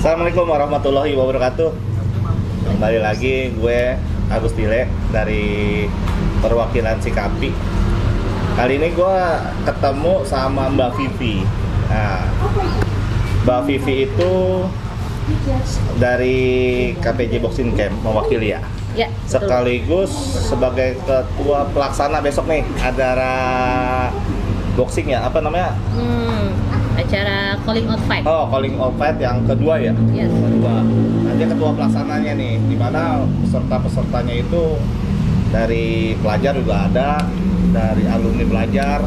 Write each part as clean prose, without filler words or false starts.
Assalamualaikum warahmatullahi wabarakatuh. Kembali lagi gue Agus Tile dari perwakilan Sikapi. Kali ini gue ketemu sama Mbak Vivi. Nah, Mbak Vivi itu dari KPJ Boxing Camp mewakili ya. Ya, Sekaligus sebagai ketua pelaksana besok nih acara boxing ya, apa namanya? Acara calling out fight. Oh, calling out fight yang kedua ya? Yes. Kedua. Nanti ketua pelaksananya nih, di mana peserta-pesertanya itu dari pelajar juga ada, dari alumni pelajar,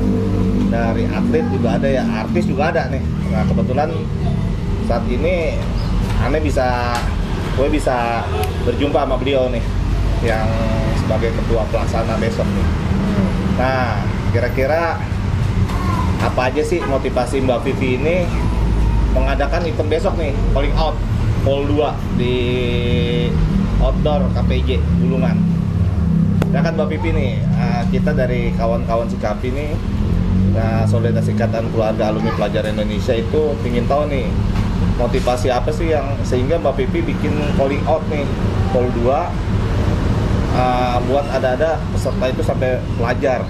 dari atlet juga ada ya, artis juga ada nih. Nah, kebetulan saat ini gue bisa berjumpa sama beliau nih, yang sebagai ketua pelaksana besok nih. Nah, kira-kira apa aja sih motivasi Mbak Vivi ini mengadakan event besok nih, calling out Pol 2 di outdoor KPJ Bulungan. Ya kan Mbak Vivi nih, kita dari kawan-kawan Sikapi nih, Solidaritas Ikatan Keluarga Alumni Pelajar Indonesia itu ingin tahu nih motivasi apa sih yang sehingga Mbak Vivi bikin calling out nih Pol 2 buat ada peserta itu sampai pelajar.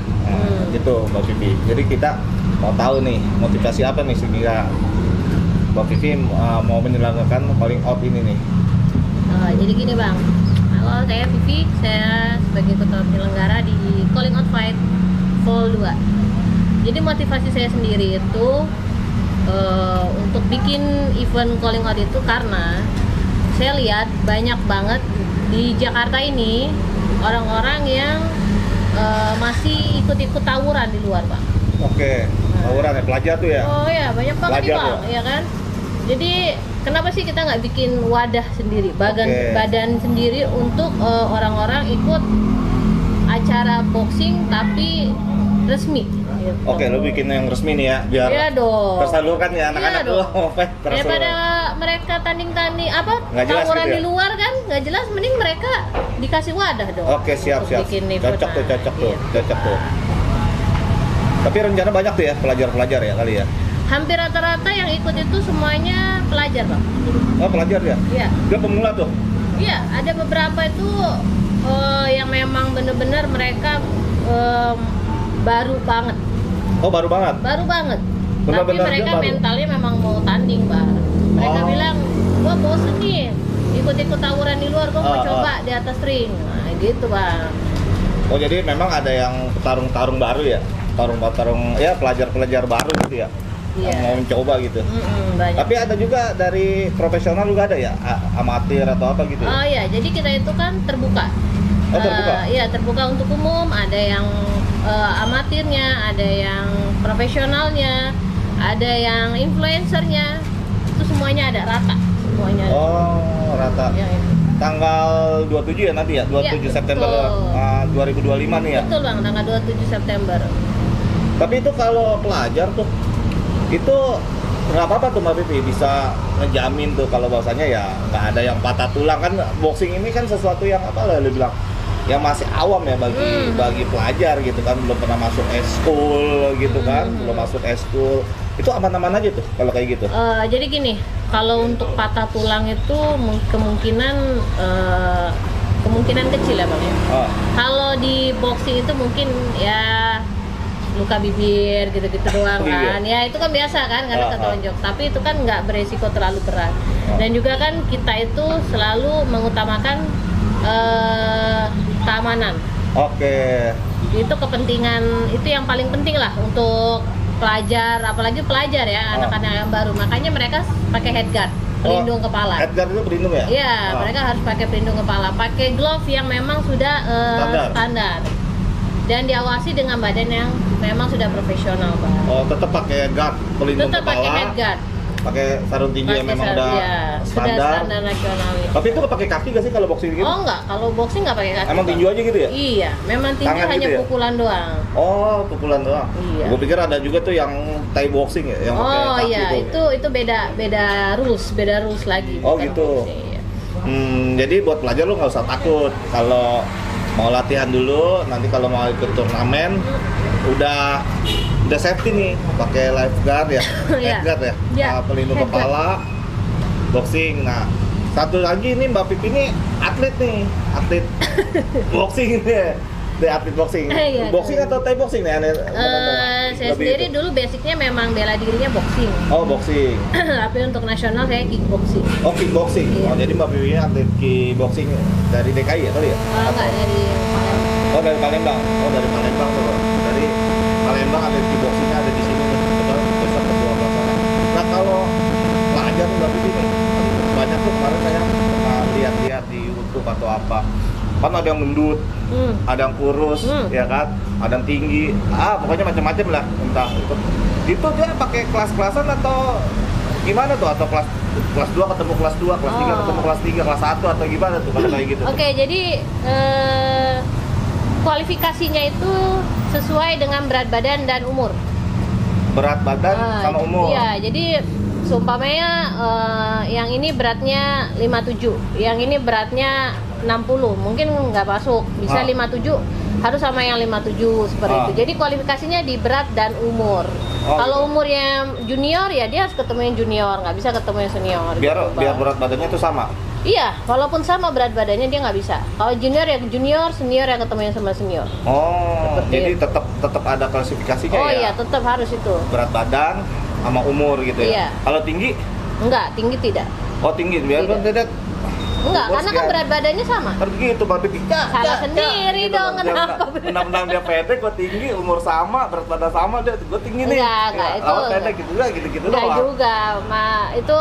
Gitu Mbak Vivi. Jadi kita mau tahu nih motivasi apa nih sehingga Mbak Vivi mau menyelenggarakan calling out ini nih. Jadi gini Bang, halo saya Vivi, saya sebagai ketua penyelenggara di calling out fight Pol 2. Jadi motivasi saya sendiri itu untuk bikin event calling out itu karena saya lihat banyak banget di Jakarta ini orang-orang yang masih ikut-ikut tawuran di luar Bang. Oke, tawuran ya, pelajar tuh ya? Oh ya, banyak banget nih Bang, ya kan? Jadi kenapa sih kita nggak bikin wadah sendiri, badan sendiri untuk orang-orang ikut acara boxing tapi resmi? Gitu. Oke, lu bikin yang resmi nih ya, biar tersalurkan ya anak-anak dulu. Daripada mereka tanding-tanding tawuran gitu ya? Di luar kan, nggak jelas, mending mereka dikasih wadah dong. Oke, siap. Cocok tuh. Tapi rencana banyak tuh ya pelajar-pelajar ya kali ya? Hampir rata-rata yang ikut itu semuanya pelajar Bang. Oh, pelajar ya? Iya. Dia pemula tuh? Iya, ada beberapa itu yang memang bener-bener mereka baru banget. Oh, baru banget? Baru banget. Bener-bener tapi mereka mentalnya memang mau tanding Bang. Mereka bilang, gua bosen nih ikut-ikut tawuran di luar, gua mau coba di atas ring. Nah gitu Bang. Oh, jadi memang ada yang petarung-tarung baru ya? Tarung ya, pelajar-pelajar baru gitu ya? Iya. Yang mau mencoba gitu. Banyak. Tapi ada juga dari profesional juga ada ya? Amatir atau apa gitu ya? Oh iya, jadi kita itu kan terbuka. Oh, terbuka? Iya, terbuka untuk umum. Ada yang amatirnya, ada yang profesionalnya, ada yang influencernya. Itu semuanya ada rata. Semuanya. Oh, rata. Ya. Tanggal 27 ya nanti ya? 27 ya, September 2025 nih ya? Betul Bang, tanggal 27 September. Tapi itu kalau pelajar tuh, itu nggak apa-apa tuh Mbak Vivi, bisa ngejamin tuh kalau bahwasanya ya nggak ada yang patah tulang. Kan boxing ini kan sesuatu yang apa lah lu bilang, yang masih awam ya bagi pelajar gitu kan, belum pernah masuk eskul gitu kan, belum masuk eskul. Itu aman-aman aja tuh kalau kayak gitu? Jadi gini, kalau untuk patah tulang itu kemungkinan kecil ya Bang ya. Kalau di boxing itu mungkin ya luka bibir gitu-gitu doang kan. Ya itu kan biasa kan, karena ketonjok. Tapi itu kan nggak beresiko terlalu berat. Dan juga kan kita itu selalu mengutamakan keamanan. Oke. Itu kepentingan, itu yang paling penting lah untuk pelajar, apalagi pelajar ya, anak-anak yang baru. Makanya mereka pakai headguard, pelindung kepala. Headguard itu pelindung ya? Iya, mereka harus pakai pelindung kepala, pakai glove yang memang sudah standar. Dan diawasi dengan badan yang memang sudah profesional Pak. Oh, tetap pakai guard, pelindung tetap kepala. Pakai headguard. Pakai sarung tinju yang memang udah standar. Standar nasional. Tapi itu nggak pakai kaki nggak sih kalau boxing gitu? Oh enggak, kalau boxing nggak pakai kaki. Emang tinju aja gitu ya? Iya, memang tinju tangan hanya gitu ya? pukulan doang. Oh, pukulan doang. Iya. Gue pikir ada juga tuh yang Thai boxing ya, yang pakai kaki iya, tuh. itu beda rules lagi. Oh gitu. Boxing, iya. Jadi buat pelajar lu nggak usah takut kalau mau latihan dulu, nanti kalau mau ikut turnamen udah safety nih, pakai lifeguard ya, headguard ya, pelindung kepala, Boxing. Nah, satu lagi nih Mbak Pipi nih atlet nih, atlet boxing ini. Dia atlet boxing. Iya, Boxing atau Thai boxing nih? Saya sendiri dulu basicnya memang bela dirinya boxing. Oh, boxing. Tapi untuk nasional saya kickboxing. Oh, kickboxing. Iya. Oh, jadi Mbak Pipi atlet kickboxing dari DKI ya kali ya? Enggak, dari Palembang. Oh, dari Palembang. Oh, dari Palembang tuh. Dari Palembang atlet kickboxingnya ada di sini nih. Kebetulan besok kedua pelaksana. Nah, kalau pelajar Mbak Pipi nih, kan banyak tuh kemarin saya pernah lihat-lihat di YouTube atau apa. Kan ada yang mendut, ada yang kurus, ya kan, ada yang tinggi, pokoknya macam-macam lah, entah itu dia pakai kelas-kelasan atau gimana tuh, atau kelas 2 ketemu kelas 2, kelas 3 ketemu kelas 3, kelas 1 atau gimana tuh kalau kayak gitu? Oke, jadi kualifikasinya itu sesuai dengan berat badan dan umur. Berat badan sama umur? Iya, jadi seumpamanya yang ini beratnya 57, yang ini beratnya 60, mungkin nggak masuk, bisa 57 harus sama yang 57 seperti itu. Jadi kualifikasinya di berat dan umur. Kalau umurnya junior ya dia harus ketemu yang junior, nggak bisa ketemu yang senior. Biar berat badannya itu sama. Iya, walaupun sama berat badannya dia nggak bisa. Kalau junior ya junior, senior yang ketemu yang sama senior. Oh, seperti jadi itu. tetap ada klasifikasinya ya? Oh iya, tetap harus itu. Berat badan sama umur gitu ya? Iya. Kalau tinggi? Enggak, tinggi tidak. Oh tinggi, biar Tidak. Enggak, karena kan berat badannya sama. Kan gitu, Mbak Pipi. Salah sendiri dong, kenapa? Menang dia pendek, gue tinggi, umur sama, berat badan sama, gue tinggi nih. Enggak, itu lawan pendek gitu juga, gitu-gitu doang. Enggak juga, itu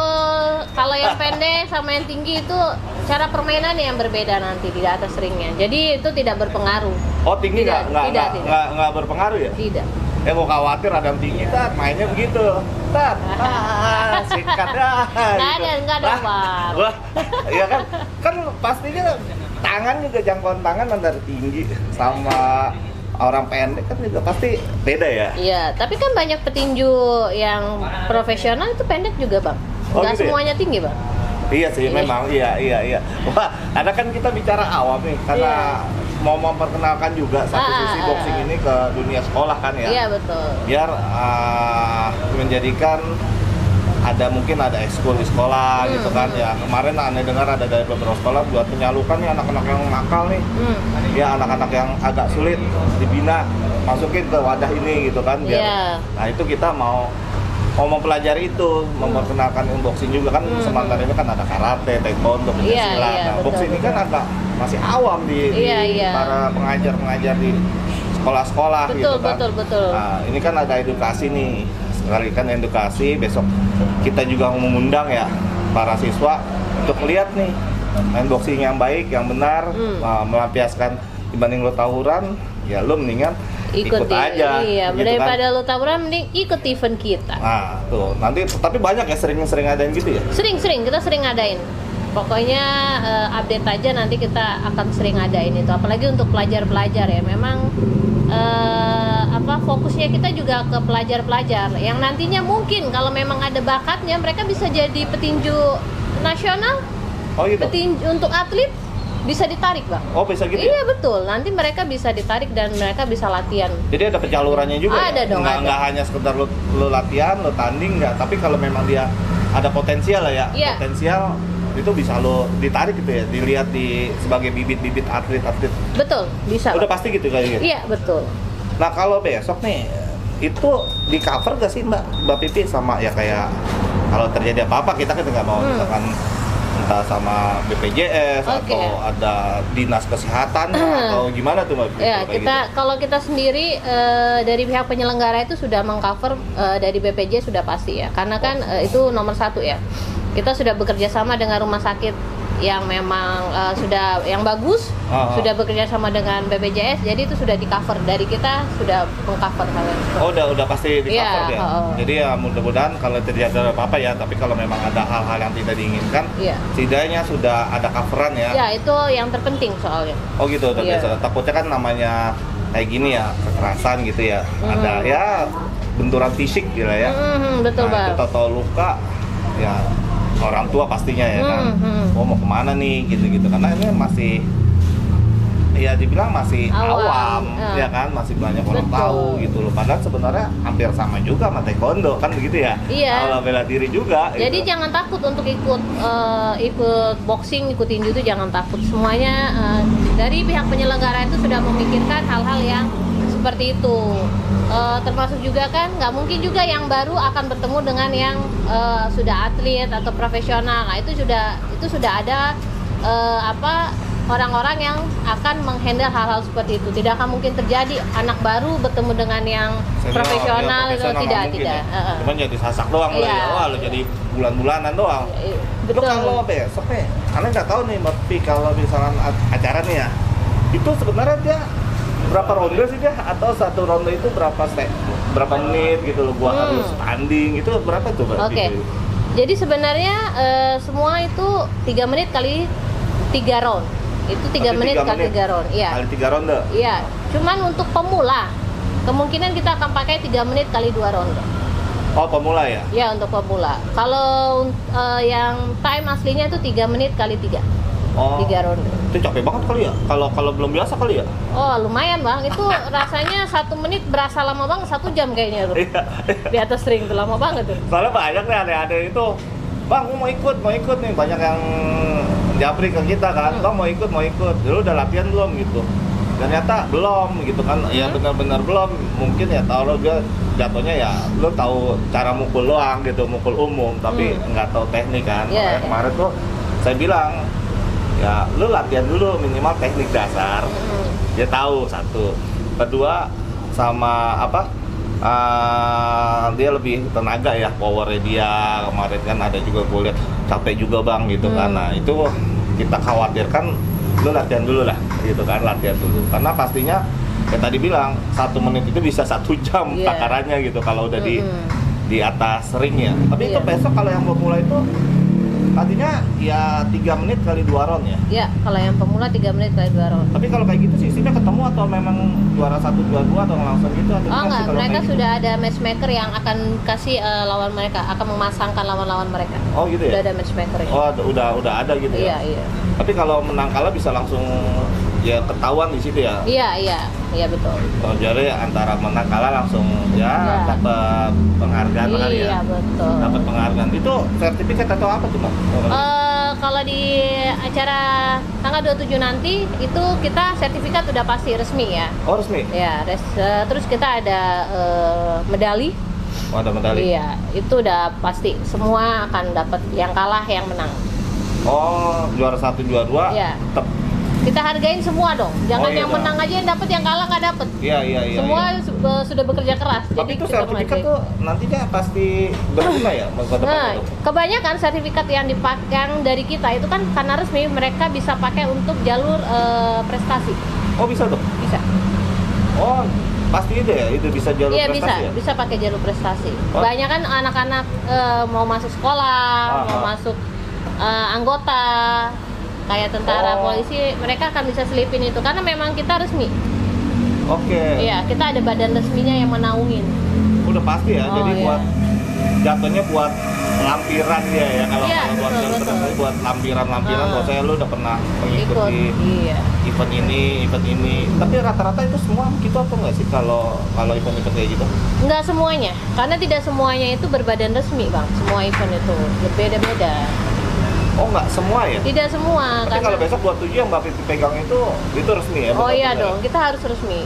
kalau yang pendek sama yang tinggi itu cara permainan yang berbeda nanti di atas ringnya. Jadi itu tidak berpengaruh. Oh tinggi nggak berpengaruh ya? Tidak. Gue khawatir ada yang tinggi, mainnya begitu. Sikat dah. Nggak ada Bang. Wah, ya kan pastinya tangan juga, jangkauan tangan antara tinggi sama orang pendek kan juga pasti beda ya. Iya, tapi kan banyak petinju yang profesional itu pendek juga Bang. Nggak Gitu semuanya ya? tinggi Bang. Iya sih, memang iya. Wah, karena kan kita bicara awam nih, karena mau memperkenalkan juga satu sisi boxing ini ke dunia sekolah kan ya. Iya betul. Biar menjadikan mungkin ada ekskul di sekolah gitu kan ya. Kemarin aneh dengar ada dari beberapa sekolah buat menyalurkan nih anak-anak yang nakal nih. Ya anak-anak yang agak sulit dibina, masukin ke wadah ini gitu kan biar. Nah, itu kita mau mempelajari itu, memperkenalkan unboxing juga kan. Sementara ini kan ada karate, taekwondo, pencaksilat. Nah, boxing ini kan agak masih awam di para pengajar-pengajar di sekolah-sekolah gitu kan. Betul. Nah, ini kan ada edukasi nih. Sekali kan edukasi, besok kita juga mengundang ya para siswa untuk melihat nih main boxing yang baik, yang benar, melampiaskan dibanding lo tawuran, ya lo mendingan ikut aja. Iya, gitu daripada kan. lo tawuran mending ikut event kita. Nah, tuh. Nanti tapi banyak ya sering adain gitu ya? Sering, kita sering adain. Pokoknya update aja, nanti kita akan sering adain itu. Apalagi untuk pelajar-pelajar ya. Memang fokusnya kita juga ke pelajar-pelajar yang nantinya mungkin kalau memang ada bakatnya mereka bisa jadi petinju nasional. Oh gitu. Petinju untuk atlet bisa ditarik Bang. Oh bisa gitu? Iya betul, nanti mereka bisa ditarik dan mereka bisa latihan. Jadi ada penyalurannya juga ada ya? Dong, nggak hanya sekedar lo latihan, lo tanding nggak, tapi kalau memang dia ada potensial lah ya, potensial itu bisa lo ditarik gitu ya, dilihat sebagai bibit-bibit atlet-atlet. Betul, bisa. Udah pasti gitu kayaknya? Iya betul. Nah kalau besok nih, itu di cover gak sih Mbak Pipi sama ya kayak kalau terjadi apa-apa kita nggak mau misalkan entah sama BPJS atau ada dinas kesehatan atau gimana tuh Mbak? Ya kalau kita sendiri dari pihak penyelenggara itu sudah mengcover dari BPJS sudah pasti ya, karena kan itu nomor 1 ya. Kita sudah bekerja sama dengan rumah sakit yang memang sudah yang bagus, sudah bekerja sama dengan BPJS, jadi itu sudah di cover, dari kita sudah mengcover hal yang seperti. Oh udah pasti di cover ya. Jadi ya mudah-mudahan kalau terjadi apa-apa ya, tapi kalau memang ada hal-hal yang tidak diinginkan, setidaknya sudah ada coveran ya. Ya itu yang terpenting soalnya. Oh gitu, takutnya kan namanya kayak gini ya, kekerasan gitu ya, ada ya benturan fisik gitu ya. Betul Bang. Itu atau luka ya orang tua pastinya ya kan. Oh mau kemana nih gitu-gitu, karena ini masih ya dibilang masih awam, Awam, ya kan, masih banyak orang Betul. tahu gitu loh. Padahal sebenarnya hampir sama juga sama taekwondo kan begitu ya. Iya. Kalau bela diri juga. Jadi gitu. jangan takut untuk ikut boxing, ikut tinju itu jangan takut. Semuanya dari pihak penyelenggara itu sudah memikirkan hal-hal yang seperti itu. Termasuk juga kan nggak mungkin juga yang baru akan bertemu dengan yang sudah atlet atau profesional. Nah itu sudah ada orang-orang yang akan menghandle hal-hal seperti itu. Tidak akan mungkin terjadi anak baru bertemu dengan yang Senior, profesional, ya, profesional tidak nggak mungkin tidak. ya. Cuman jadi sasak doang lo Iya. ya. Wah, lo jadi bulan-bulanan doang. Lo Betul. kalau besok karena nggak tahu nih, tapi kalau misalnya acara nih ya, itu sebenarnya dia berapa ronde sih dia? Atau satu ronde itu berapa menit gitu loh? Gua harus tanding itu berapa tuh berarti? Oke. Jadi sebenarnya semua itu 3 menit kali 3 round. Itu 3 Berarti menit 3 kali 3 round. Iya. Kali 3 ronde. Iya. Cuman untuk pemula kemungkinan kita akan pakai 3 menit kali 2 round. Oh, pemula ya? Ya, untuk pemula. Kalau yang time aslinya itu 3 menit kali 3. Oh. 3 round. Itu capek banget kali ya? Kalau belum biasa kali ya? Oh, lumayan, Bang. Itu rasanya 1 menit berasa lama banget, 1 jam kayaknya tuh. Iya. Di atas ring tuh lama banget tuh. Soalnya banyak nih adik-adik itu, Bang, mau ikut nih, banyak yang japri ke kita kan, Bang mau ikut, dulu udah latihan belum gitu. Ternyata belum gitu kan, ya benar-benar belum. Mungkin ya tahu lo dia jatuhnya ya, lo tahu cara mukul doang gitu, mukul umum, tapi nggak tahu teknik kan. Yeah. Makanya kemarin tuh saya bilang, ya lo latihan dulu minimal teknik dasar, dia tahu satu. Kedua sama dia lebih tenaga ya, powernya dia. Kemarin kan ada juga gue lihat capek juga bang gitu kan. Nah itu kita khawatirkan lu latihan dulu lah gitu kan, latihan dulu karena pastinya ya tadi bilang 1 menit itu bisa 1 jam takarannya gitu kalau udah di atas ring ya. Tapi itu besok kalau yang mau mulai itu tadinya ya 3 menit kali 2 round ya? Ya, kalau yang pemula 3 menit kali 2 round. Tapi kalau kayak gitu sistemnya ketemu atau memang juara 1, 2, 2 atau langsung gitu? Atau Oh enggak, mereka gitu? sudah ada matchmaker yang akan kasih lawan mereka, akan memasangkan lawan-lawan mereka. Oh gitu ya? Sudah ada matchmaker. Oh udah ada gitu Iya, ya? iya. Tapi kalau menang kalah bisa langsung ya ketahuan di situ ya? Iya betul. Oh, jadi antara menang kalah langsung ya dapat penghargaan kali ya? Iya betul. Dapat penghargaan. Itu sertifikat atau apa tuh Mbak? Kalau di acara tanggal 27 nanti itu kita sertifikat udah pasti resmi ya. Oh resmi? Ya, terus kita ada medali. Oh ada medali? Iya, itu udah pasti. Semua akan dapat, yang kalah yang menang. Oh juara 1, juara 2 Iya. tetap? Kita hargain semua dong. Jangan iya yang dong. menang aja yang dapat, yang kalah nggak dapat. Iya. Semua sudah bekerja keras. Tapi itu kita sertifikat menghargai. tuh nantinya pasti berguna ya? Nah, kebanyakan sertifikat yang dipakai dari kita itu kan karena resmi, mereka bisa pakai untuk jalur prestasi. Oh bisa tuh? Bisa. Oh pasti itu ya? Itu bisa jalur Iya bisa, prestasi ya? bisa pakai jalur prestasi. Oh. Banyak kan anak-anak mau masuk sekolah, mau masuk anggota kayak tentara, polisi, mereka akan bisa selipin itu karena memang kita resmi. Oke. Iya, kita ada badan resminya yang menaungin. Udah pasti ya. Jadi iya. buat jatuhnya buat lampiran dia ya kalau Iya, buat betul. prestasi buat lampiran. Kalau saya lu udah pernah mengikuti Iya. event ini. Tapi rata-rata itu semua gitu apa enggak sih kalau event-event kayak gitu? Enggak semuanya, karena tidak semuanya itu berbadan resmi, Bang. Semua event itu berbeda-beda. Oh enggak semua ya? Tidak semua. Tapi kalau besok 27 yang Mbak Vivi pegang itu resmi ya? Oh iya betul-betul dong, kita harus resmi.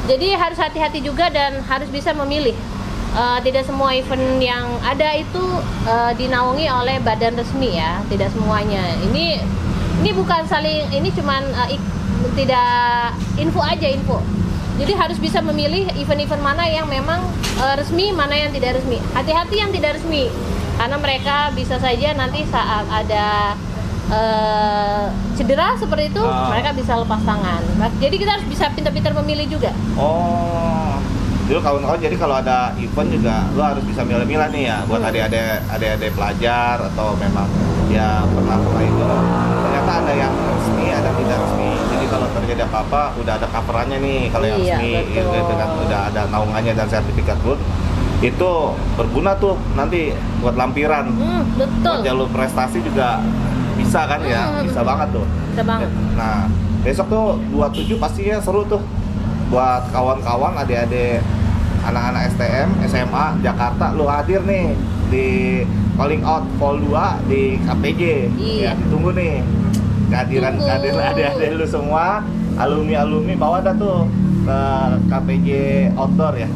Jadi harus hati-hati juga dan harus bisa memilih. Tidak semua event yang ada itu dinaungi oleh badan resmi ya, tidak semuanya. Ini bukan saling, ini cuman tidak info aja. Jadi harus bisa memilih event-event mana yang memang resmi, mana yang tidak resmi. Hati-hati yang tidak resmi, karena mereka bisa saja nanti saat ada cedera seperti itu, mereka bisa lepas tangan. Jadi kita harus bisa pintar-pintar memilih juga. Oh, dulu kawan-kawan, jadi kalau ada event juga lo harus bisa milah-milah nih ya buat adik-adik pelajar atau memang ya pernah itu ternyata ada yang resmi, ada tidak resmi. Jadi kalau terjadi apa-apa udah ada coverannya nih kalau yang Iya, resmi betul. dengan udah ada naungannya dan sertifikat good itu berguna tuh nanti buat lampiran. Betul. Buat jalur prestasi juga bisa kan ya, bisa banget tuh. Bisa banget. Nah, besok tuh 27 pastinya seru tuh buat kawan-kawan, adik-adik, anak-anak STM, SMA, Jakarta, lu hadir nih di Calling Out Vol 2 di KPJ. Iya. Ya, ditunggu nih kehadiran adik-adik lu semua, alumni bawa dah tuh ke KPJ Outdoor ya.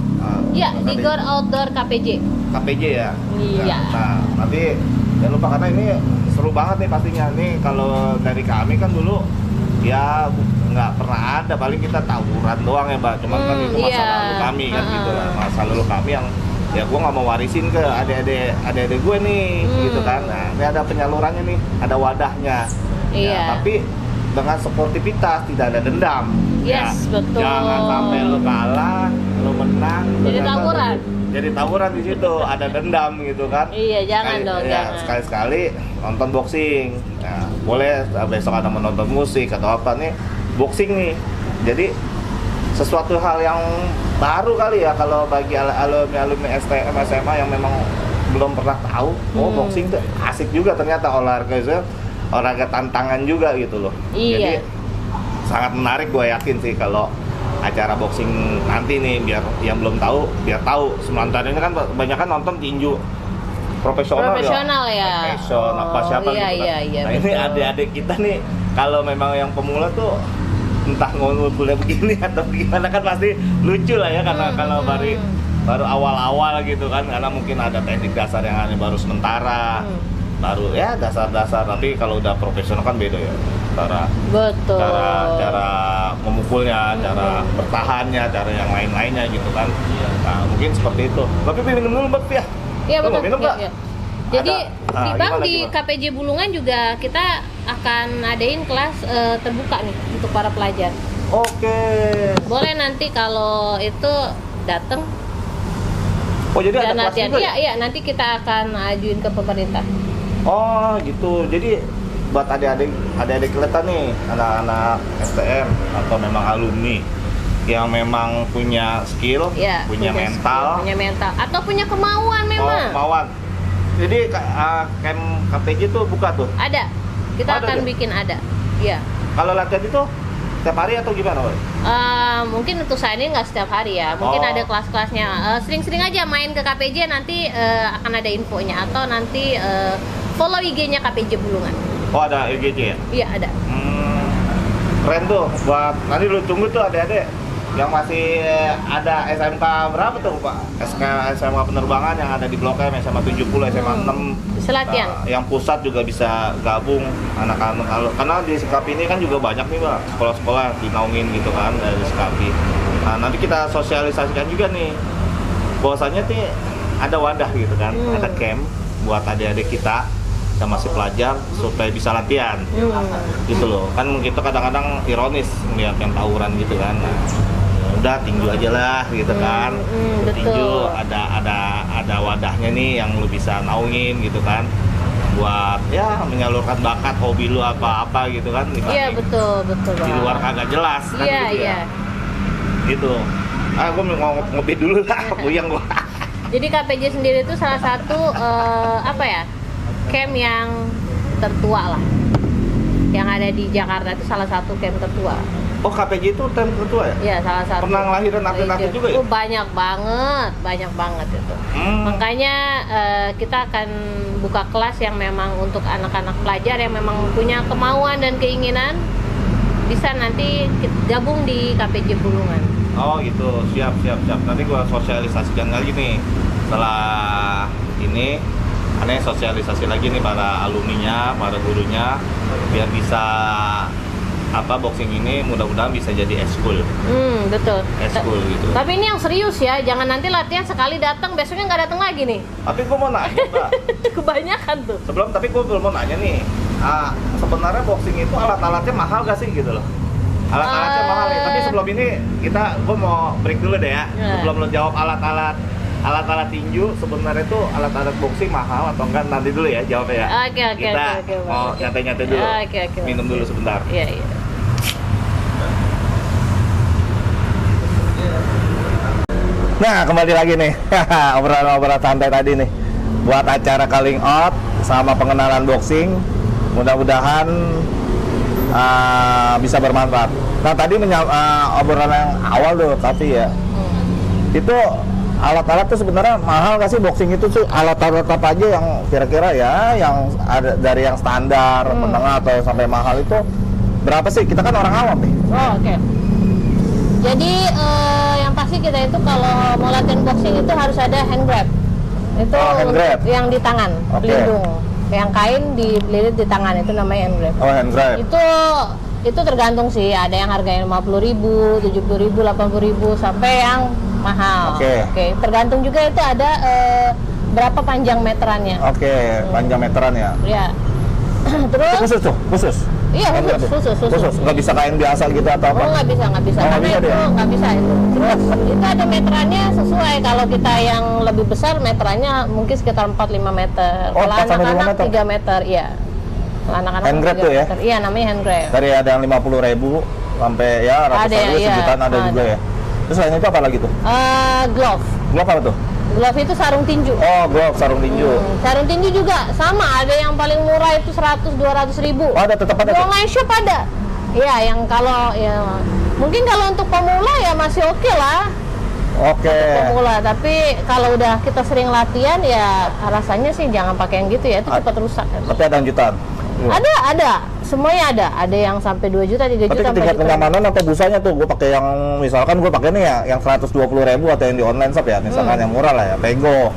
Iya, di GOR Outdoor KPJ. KPJ ya. Iya. Nah, nanti jangan lupa karena ini seru banget nih pastinya. Nih kalau dari kami kan dulu ya nggak pernah ada, paling kita tawuran doang ya, Mbak. Cuman kan itu masa iya. lalu kami kan gitu lah. Masa lalu kami yang ya gue nggak mau warisin ke adik-adik gue nih gitu kan. Nah, ini ada penyalurannya nih, ada wadahnya. Iya. Ya, tapi dengan sportivitas, tidak ada dendam. Yes, betul. Jangan sampai lu kalah, lu menang, Jadi ternyata tawuran. Jadi tawuran di situ, ada dendam gitu kan. Iya, jangan dong, ya, jangan. Sekali-sekali nonton boxing. Nah, boleh besok ada menonton musik atau apa nih, boxing nih. Jadi sesuatu hal yang baru kali ya kalau bagi alumni STM SMA yang memang belum pernah tahu. Oh, boxing tuh asik juga ternyata, olahraga tantangan juga gitu loh. Iya. Jadi sangat menarik, gue yakin sih kalau acara boxing nanti nih, biar yang belum tahu biar tahu. Sementara ini kan banyak kan nonton tinju profesional ya. Passion apa siapa iya, gitu kan. iya, Nah ini betul. adik-adik kita nih kalau memang yang pemula tuh entah ngumpulnya begini atau gimana kan pasti lucu lah ya, karena kalau baru awal-awal gitu kan, karena mungkin ada teknik dasar yang hanya baru sementara. Baru ya dasar-dasar, tapi kalau udah profesional kan beda ya, Betul. cara memukulnya, cara bertahannya, cara yang lain-lainnya gitu kan. Nah mungkin seperti itu. Tapi minum dulu Mbak ya. Iya, Lu mau betul. minum nggak? Iya. Jadi di Bang gimana, di gimana? KPJ Bulungan juga kita akan adain kelas terbuka nih untuk para pelajar. Oke. Boleh nanti kalau itu datang Oh jadi ada dan kelas latihan. juga Iya, ya? iya, nanti kita akan ajuin ke pemerintah. Oh gitu. Jadi buat adik-adik kita nih, anak-anak STM atau memang alumni yang memang punya skill, Iya, punya mental, punya mental atau punya kemauan memang. kemauan. Jadi camp KPJ tuh buka tuh. Ada. Kita Ada akan ya? bikin ada. Iya. Kalau latihan itu setiap hari atau gimana, Woy? Mungkin untuk saya ini nggak setiap hari ya, mungkin Oh. ada kelas-kelasnya. Sering-sering aja main ke KPJ, nanti akan ada infonya, atau nanti follow IG-nya KPJ Bulungan. Oh ada LGJ ya? Iya, ada. Keren tuh, buat nanti lu tunggu tuh adik-adik yang masih ada SMK berapa tuh Pak? SMK penerbangan yang ada di Blok M, SMA 70, SMA 6. Bisa latihan. Yang pusat juga bisa gabung anak-anak, karena di Sikapi ini kan juga banyak nih Pak, sekolah-sekolah dinaungin gitu kan dari Sikapi. Nah nanti kita sosialisasikan juga nih, bahwasanya nih ada wadah gitu kan, ada camp buat adik-adik kita sama si pelajar supaya bisa latihan gitu loh. Kan kita kadang-kadang ironis melihat yang tawuran gitu kan. Nah, udah tinju aja lah gitu kan. Tinju betul. ada wadahnya nih yang lu bisa naungin gitu kan, buat ya menyalurkan bakat hobi lu apa-apa gitu kan. Iya, betul Di luar kagak jelas kan Iya, gitu iya. ya. Gitu. Gue mau ngopi dulu lah, puyeng gua. Jadi KPJ sendiri itu salah satu camp yang tertua lah, yang ada di Jakarta, itu salah satu camp tertua. Oh KPJ itu tem ketua ya? Iya, salah satu. Pernah ngelahirin atlet-atlet juga ya? Banyak banget itu. Makanya kita akan buka kelas yang memang untuk anak-anak pelajar yang memang punya kemauan dan keinginan, bisa nanti gabung di KPJ Bulungan. Oh gitu, siap. Nanti gua sosialisasikan lagi nih setelah ini. Aneh sosialisasi lagi nih para alumninya, para gurunya, biar bisa boxing ini mudah-mudahan bisa jadi eskul. Betul. Eskul gitu. Tapi ini yang serius ya, jangan nanti latihan sekali datang, besoknya nggak datang lagi nih. Tapi gua mau nanya, Mbak. Kebanyakan tuh. Tapi gua belum mau nanya nih. Sebenarnya boxing itu alat-alatnya mahal gak sih gitu loh? Alat-alatnya mahal nih. Tapi sebelum ini gua mau break dulu deh ya. Sebelum lo jawab alat-alat tinju, sebenarnya itu alat-alat boxing mahal atau enggak, nanti dulu ya jawabnya ya. Oke, Kita mau nyantai-nyantai dulu. Oke. Minum dulu sebentar. Iya. Nah, kembali lagi nih. Obrolan-obrolan santai tadi nih. Buat acara calling out sama pengenalan boxing. Mudah-mudahan bisa bermanfaat. Nah tadi obrolan yang awal tuh tapi ya itu alat-alat tuh sebenarnya mahal nggak sih boxing itu tuh, alat-alat apa aja yang kira-kira ya yang ada dari yang standar, menengah atau sampai mahal itu berapa sih? Kita kan orang awam nih. Oh, oke. Jadi yang pasti kita itu kalau mau latihan boxing itu harus ada hand grab. Itu hand grab. yang di tangan, pelindung. Yang kain dililit di tangan itu namanya hand grab. Oh, hand grab. Itu tergantung sih, ada yang harganya 50.000, 70.000, 80.000 sampai yang mahal. Oke. Tergantung juga itu ada berapa panjang meterannya. Oke, panjang meteran ya. Iya. Terus khusus tuh, khusus. Iya, khusus. Nggak bisa kain biasa gitu atau apa? Oh, nggak bisa. Karena itu nggak bisa itu. Terus itu ada meterannya sesuai. Kalau kita yang lebih besar meterannya mungkin sekitar 4-5 meter. Oh, kalau 4 sampai 5 anak-anak meter? 3 meter, iya. Kalau anak-anak Hand grab 3 tuh ya? meter. Iya, namanya hand grab. Dari ada yang 50.000 sampai ya ratusan ribu, sejutaan ada juga ya. Terus selain itu apa lagi tuh? Glove. Glove apa tuh? Glove itu sarung tinju. Oh, glove sarung tinju. Sarung tinju juga sama, ada yang paling murah itu 100-200 ribu. Oh, ada, tetap ada. Di online shop ada. Iya, yang kalau ya mungkin kalau untuk pemula ya masih oke lah. Oke. Pemula, tapi kalau udah kita sering latihan ya rasanya sih jangan pakai yang gitu ya, itu cepat rusak. Tapi ada yang jutaan. Ada. Semuanya ada. Ada yang sampai 2 juta, 3 juta, 4 juta. Tapi tingkat kenyamanan atau busanya tuh, gue pakai yang misalkan gue pakai nih ya, yang 120.000 atau yang di online shop ya, misalkan yang murah lah ya, Pego.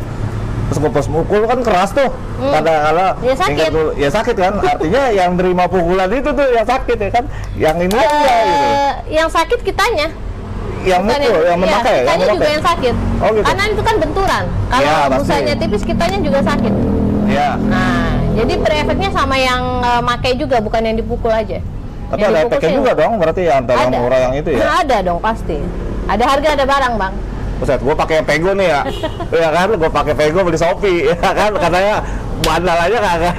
Terus gue pas mukul kan keras tuh, kadang-kadang ya sakit. Ya sakit kan, artinya yang terima pukulan itu tuh yang sakit ya kan, yang ini enggak gitu. Yang sakit kitanya. Yang mukul, yang memakai, kitanya yang juga memakai. yang sakit. Oh, gitu. Karena itu kan benturan. Kalau Ya, pasti. busanya tipis, kitanya juga sakit. Iya. Nah, jadi berefeknya sama yang makai juga, bukan yang dipukul aja. Tapi Yang ada dipukul efeknya sih juga dong, berarti ya antara yang murah yang itu ya. Ada dong pasti. Ada harga, ada barang, Bang. Buset, gue pakai yang Pego nih ya. Ya kan, gue pakai Pego beli Shopee, ya kan, katanya bandal aja kagak.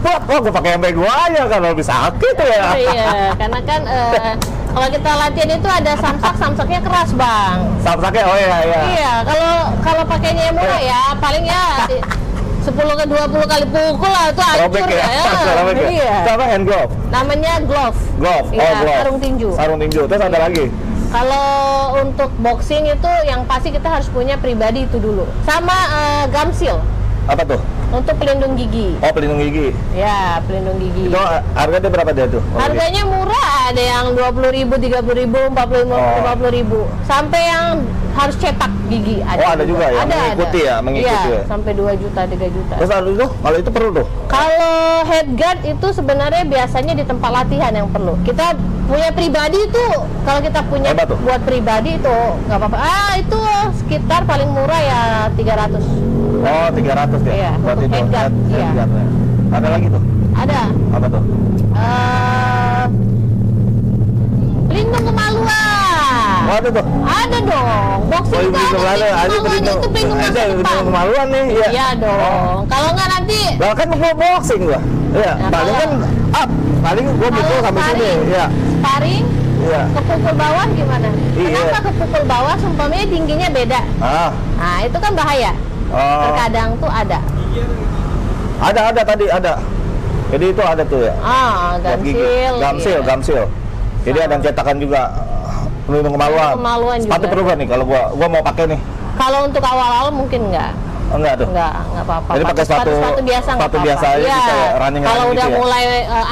Wah, gue pakai yang Pego aja kan lebih sakit ya. Iya, karena kan kalau kita latihan itu ada samsaknya keras, Bang. Samsaknya, oh iya. Iya, kalau pakainya yang murah ya paling ya 10 ke 20 kali pukul lah itu hancur Robek ya. Robek ya. Iya. Itu apa, hand glove? Namanya glove. Glove. Iya, Oh, glove. sarung tinju. Sarung tinju. Terus ada lagi? Kalau untuk boxing itu yang pasti kita harus punya pribadi itu dulu. Sama gum seal Apa tuh? untuk pelindung gigi. Oh, pelindung gigi. Ya, pelindung gigi. Itu harganya berapa dia tuh? Harganya murah, ada yang 20.000, 30.000, 40.000, 50.000. Sampai yang harus cetak gigi ada. Oh, ada juga ya, mengikuti ya, mengikuti Iya, ya. sampai 2 juta, 3 juta. Terus ada itu, kalau itu perlu tuh? Kalau headguard itu sebenarnya biasanya di tempat latihan yang perlu. Kita punya pribadi itu, kalau kita punya Berapa tuh? buat pribadi itu nggak apa-apa. Itu sekitar paling murah ya 300. Oh, 300 ya? Iya, Berarti untuk itu headguard, iya. headguard ya. Ada lagi tuh? Ada. Apa tuh? Pelindung kemaluan. Oh, ada tuh? Ada dong. Boxing itu ada pelindung kemaluan, itu pelindung masa depan. kemaluan nih, iya. Iya dong. Kalau nggak nanti Lah kan gua boxing gua. Iya, Nah, paling kan kalau- up. Paling gua mukul sampai sini. Iya. sparring Iya. kepukul bawah gimana? Iya. Kenapa kepukul bawah? Sumpamanya tingginya beda. Ah. Nah itu kan bahaya. Oh. Terkadang tuh ada. Ada tadi ada. Jadi itu ada tuh ya. Buat gigi. Gamsil. Gamsil. Jadi ada yang cetakan juga pelindung kemaluan. Kemaluan Sepatu juga. perlu nggak nih kalau gua mau pakai nih? Kalau untuk awal-awal mungkin enggak. Oh, enggak tuh. Enggak apa-apa. Jadi pakai sepatu biasa enggak sepatu apa-apa. biasa aja Iya. bisa ya, running Kalau gitu udah ya? mulai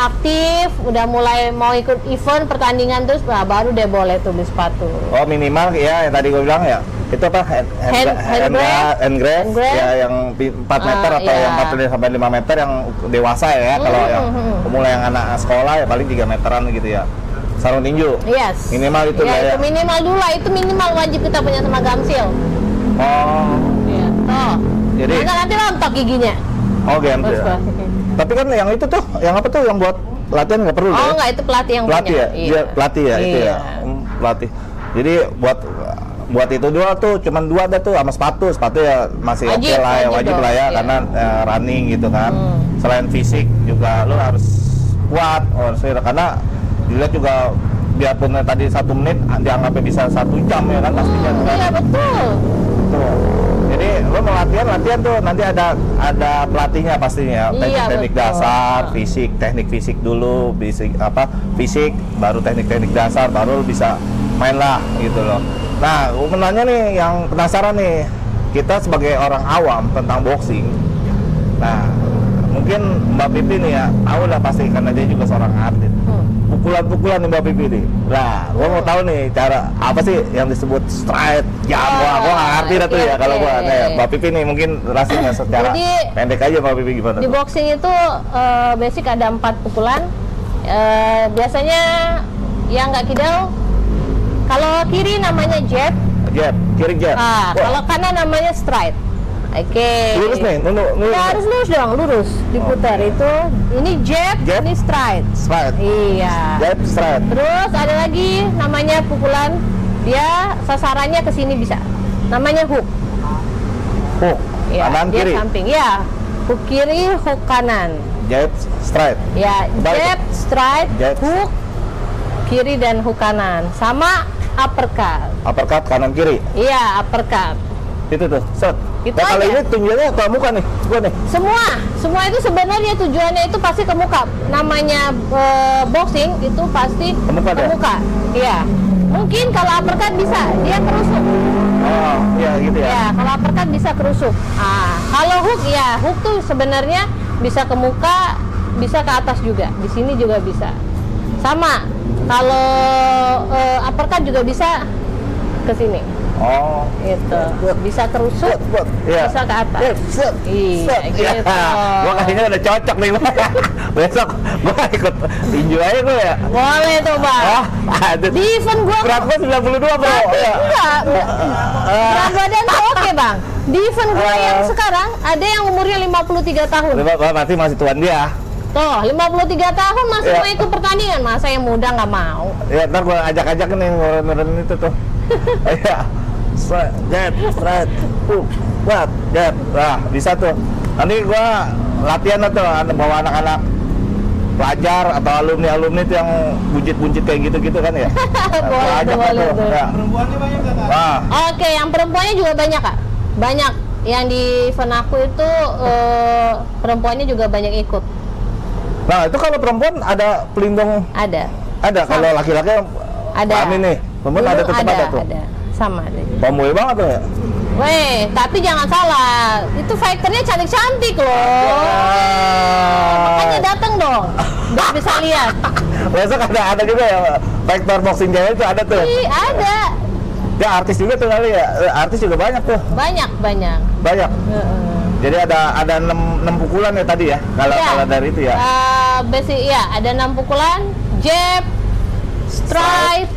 aktif, udah mulai mau ikut event pertandingan terus, nah baru deh boleh tuh beli sepatu. Oh, minimal ya yang tadi gua bilang ya. Itu apa? Hand grab ya yang 4 meter atau iya. yang 4 sampai 5 meter yang dewasa ya. Kalau yang pemula yang anak sekolah ya paling 3 meteran gitu ya. Sarung tinju. Yes. Minimal itu ya, lah ya. itu minimal dulu lah, itu minimal wajib kita punya sama Gamsil. Oh. Iya. Tuh. Jadi Enggak nanti rontok giginya. oh game Terus, ya. Tapi kan yang itu tuh, yang apa tuh yang buat latihan nggak perlu Oh ya? enggak, itu pelatih yang Pelatih punya. ya? Dia pelatih ya itu Iya. ya. Pelatih. Jadi buat itu dua tuh cuman 2 ada tuh sama sepatu ya masih oke Wajib, lah ya, wajib wajib dong, lah ya iya. karena running gitu kan. Selain fisik juga lo harus kuat karena dilihat juga biarpun tadi 1 menit dianggapnya bisa 1 jam ya kan pastinya kan. Iya betul. Tuh. Jadi lo mau latihan tuh nanti ada pelatihnya pastinya. Iya, Teknik betul. dasar, fisik, teknik fisik dulu, fisik, baru teknik dasar, baru lo bisa main lah gitu loh. Nah, gue menanya nih, yang penasaran nih, kita sebagai orang awam tentang boxing. Nah, mungkin Mbak Pipi nih ya, tahu lah pasti karena dia juga seorang atlet. Pukulan-pukulan nih Mbak Pipi nih. Nah, gua mau tahu nih cara apa sih yang disebut straight jam. Gua nggak ngerti dah tuh ya kalau gua. Nah, Mbak Pipi nih mungkin rasanya secara Jadi, pendek aja Mbak Pipi gimana Di tuh? boxing itu basic ada 4 pukulan. Biasanya yang nggak kidal, kalau kiri namanya jab, Jab, kiri jab. Wah, kalau kanan namanya straight. Oke. lurus nih, lurus. Ya, harus lurus dong, lurus diputar itu. Ini jab, Jab. ini straight. Straight. Iya. Jab, straight. Terus ada lagi namanya pukulan, dia sasarannya ke sini bisa. Namanya hook. Hook. Ya, Kanan dia kiri. samping. Ya, hook kiri, hook kanan. Jab, straight. Ya, Balik. jab, straight, Jab. hook kiri dan hook kanan. Sama uppercut. Uppercut kanan kiri. Iya, uppercut. Itu tuh. Set. Itu Nah, kalau aja. ini tunjukannya ke muka nih. Gua nih. Semua itu sebenarnya tujuannya itu pasti ke muka. Namanya boxing itu pasti Ke muka dia? Iya. Mungkin kalau uppercut bisa dia kerusuk. Oh, iya gitu ya. Ya, kalau uppercut bisa kerusuk. Kalau hook ya, hook tuh sebenarnya bisa ke muka, bisa ke atas juga. Di sini juga bisa. Sama. Kalau uppercut juga bisa ke sini. Oh. Gitu. Bisa kerusuk, Iya. bisa ke atas. Set. Iya, gitu. Gua kayaknya udah cocok nih. Besok gua ikut tinju aja gua ya. Boleh tuh, Bang. Oh, aduh. Di event gua Berat gua 92, Bro. tapi Ya. enggak. Berat badan tuh oke, Bang. Di event gua yang sekarang ada yang umurnya 53 tahun. Berarti masih tuan dia. Tuh, 53 tahun masih Ya. mau ikut pertandingan. Masa yang muda nggak mau? Ya, ntar gua ajak-ajak nih ngeren itu tuh. Iya. Straight, jab. Nah, bisa tuh. Nanti gua latihan tuh bawa anak-anak pelajar atau alumni itu yang buncit-buncit kayak gitu-gitu kan ya. Boleh Gua ajak tuh, boleh tuh. tuh. Ya. Perempuannya banyak nggak, Kak? Wah, Oke, yang perempuannya juga banyak, Kak. Banyak. Yang di event aku itu perempuannya juga banyak ikut. nah itu kalau perempuan ada pelindung Ada. kalau laki-laki Ada. Kami nih, perempuan Dulu ada tetap ada tuh. Ada. Sama ada. Tomboy banget tuh ya. Weh, tapi jangan salah. Itu fighternya cantik-cantik loh. Makanya datang dong. Biar bisa lihat. Besok ada juga ya fighter boxing cewek itu ada tuh. Ih, ada. Ya artis juga tuh kali ya. Artis juga banyak tuh. Banyak. Banyak. Jadi ada 6 pukulan ya tadi ya. Kalau dari itu ya. Basic ya, ada 6 pukulan, jab, strike,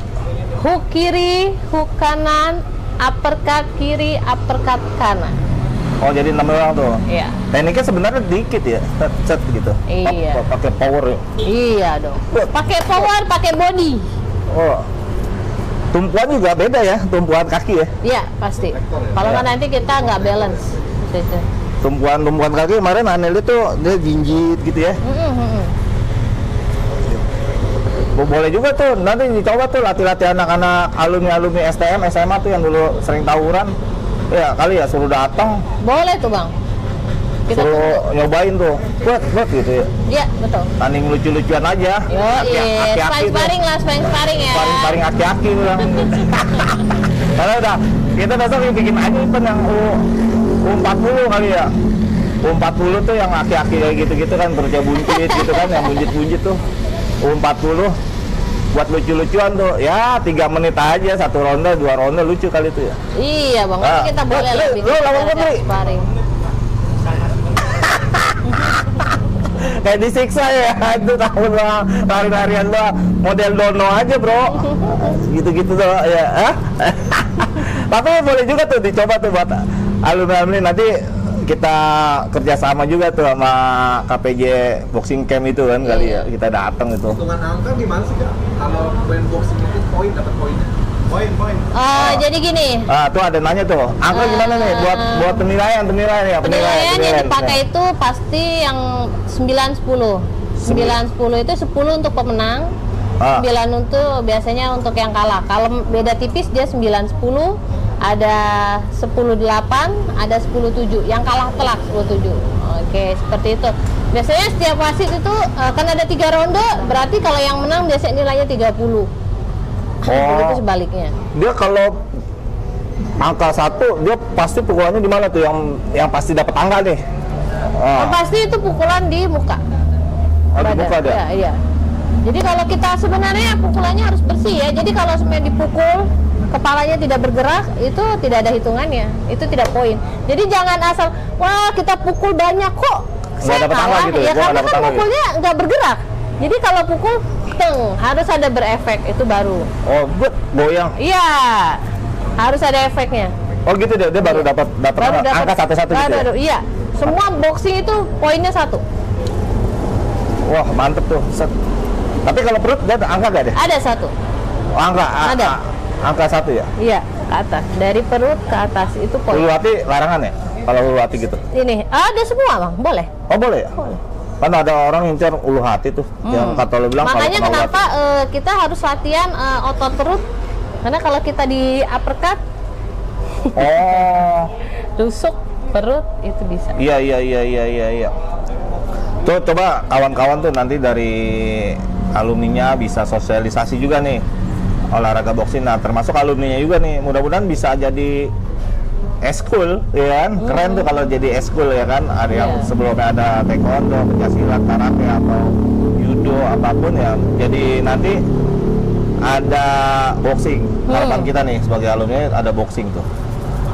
hook kiri, hook kanan, uppercut kiri, uppercut kanan. Oh jadi 6 orang tuh. Iya. Tekniknya sebenarnya dikit ya, set gitu. Iya. Pakai power ya. Iya dong. Pakai power, pakai body. Oh. Tumpuan juga beda ya, tumpuan kaki ya. Iya, pasti. Kalau nggak nanti kita nggak balance. Gitu. Tumpuan kaki kemarin Anel itu dia jinjit gitu ya. Boleh juga tuh, nanti dicoba tuh latih anak-anak alumni STM, SMA tuh yang dulu sering tawuran. Ya kali ya suruh datang, Boleh tuh, Bang. Kita suruh nyobain tuh, buat gitu ya. Iya, betul. Tanding lucu-lucuan aja. Yo, sparring lah, sparring ya. Paling aki-aki bilang. Karena udah, kita besok bikin aja event yang U40 kali ya. U40 tuh yang aki-aki kayak gitu-gitu kan, kerja buncit gitu kan, yang buncit-buncit tuh. U40 buat lucu-lucuan tuh, ya 3 menit aja, 1 ronde, 2 ronde lucu kali itu ya. Iya, Bang. Nanti kita boleh lah bikin lawan gue, Pri. sparring. Kayak disiksa ya, itu tahun doang, lari-larian doang, model dono aja bro, gitu-gitu tuh ya. Tapi boleh juga tuh dicoba tuh buat alumni nanti kita kerjasama juga tuh sama KPJ Boxing Camp itu kan kali ya, kita datang itu. Hitungan angka gimana sih, Kak? Kalau main boxing itu poin, dapat poinnya? Poin. Jadi gini, Tuh ada nanya tuh, angka gimana nih buat penilaian ya, penilaian yang dipakai itu pasti yang 9-10. 9-10 itu 10 untuk pemenang, 9 untuk biasanya untuk yang kalah. Kalau beda tipis dia 9-10, ada 10-8, ada 10-7. Yang kalah telak 10-7. Oke, seperti itu. Biasanya setiap wasit itu kan ada 3 ronde, berarti kalau yang menang biasanya nilainya 30. Itu sebaliknya. Dia kalau angka 1, dia pasti pukulannya di mana tuh yang pasti dapat angka nih? Yang pasti itu pukulan di muka. Di muka dia? Iya, iya. Jadi kalau kita sebenarnya pukulannya harus bersih ya. Jadi kalau sebenarnya dipukul, kepalanya tidak bergerak, itu tidak ada hitungannya. Itu tidak poin. Jadi jangan asal, wah kita pukul banyak kok saya kalah. Gitu, ya karena kan pukulnya nggak bergerak. Jadi kalau pukul, harus ada berefek, itu baru. Oh, goyang? Iya, harus ada efeknya. Oh gitu, dia baru dapat angka 1-1 gitu ya? Iya, semua boxing itu poinnya 1. Wah, mantep tuh. Tapi kalau perut dia ada angka nggak deh? Ada 1. Oh, angka? Ada. Angka 1 ya? Iya, ke atas. Dari perut ke atas itu poin. Ulu hati larangan ya? Kalau ulu hati gitu? Ini, ada semua bang, boleh. Oh boleh ya? Boleh. Kan ada orang ngincer ulu hati tuh, yang kata lo bilang. Makanya kenapa kita harus latihan otot perut, karena kalau kita di uppercut, tusuk perut itu bisa. Iya. Tuh coba kawan-kawan tuh nanti dari alumninya bisa sosialisasi juga nih olahraga boxing. Nah termasuk alumninya juga nih, mudah-mudahan bisa jadi eskul, ya kan? Keren tuh kalau jadi eskul ya kan. Ada yang sebelumnya ada taekwondo, pencaksilat, karate atau judo apapun ya. Jadi nanti ada boxing. Harapan kita nih sebagai alumni ada boxing tuh.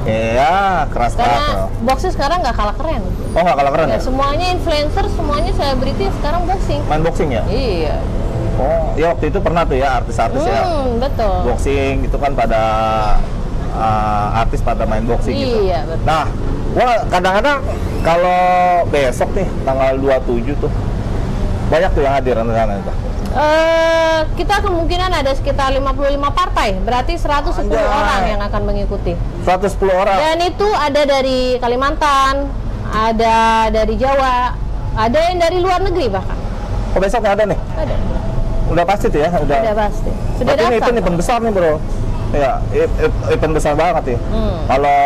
Ya keras banget. Karena boxing sekarang nggak kalah keren. Oh nggak kalah keren ya? Semuanya influencer, semuanya selebriti sekarang boxing. Main boxing ya? Iya. Oh, ya waktu itu pernah tuh ya artis-artis ya. Betul. Boxing itu kan pada artis pada main boxing gitu. Iya, betul. Nah, wah kadang-kadang kalau besok nih tanggal 27 tuh banyak tuh yang hadir sana itu. Kita kemungkinan ada sekitar 55 partai, berarti 110 orang yang akan mengikuti. 110 orang. Dan itu ada dari Kalimantan, ada dari Jawa, ada yang dari luar negeri bahkan. Oh besok ada nih? Ada. Udah pasti tuh ya? Udah Pasti. Sudah daftar. Ini daftar. event besar nih bro. Ya, event besar banget ya. Kalau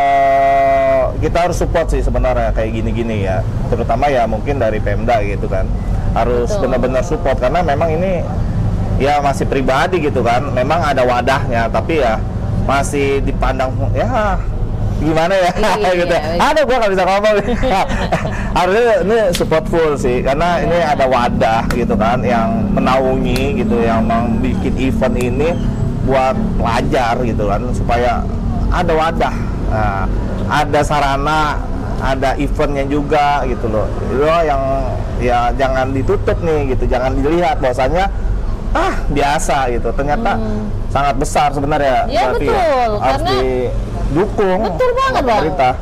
kita harus support sih sebenarnya kayak gini-gini ya, terutama ya mungkin dari Pemda gitu kan, harus benar-benar support karena memang ini ya masih pribadi gitu kan, memang ada wadahnya tapi ya masih dipandang ya gimana ya gitu. Aduh gua nggak bisa ngomong. Harusnya ini support full sih karena ini ada wadah gitu kan yang menaungi gitu, yang membuat event ini buat pelajar gitu kan supaya ada wadah, ada sarana, ada eventnya juga gitu loh. Itu yang ya jangan ditutup nih gitu, jangan dilihat bahwasanya biasa gitu, ternyata sangat besar sebenarnya. Ya betul, harus karena didukung. Betul banget bang. Pemerintah.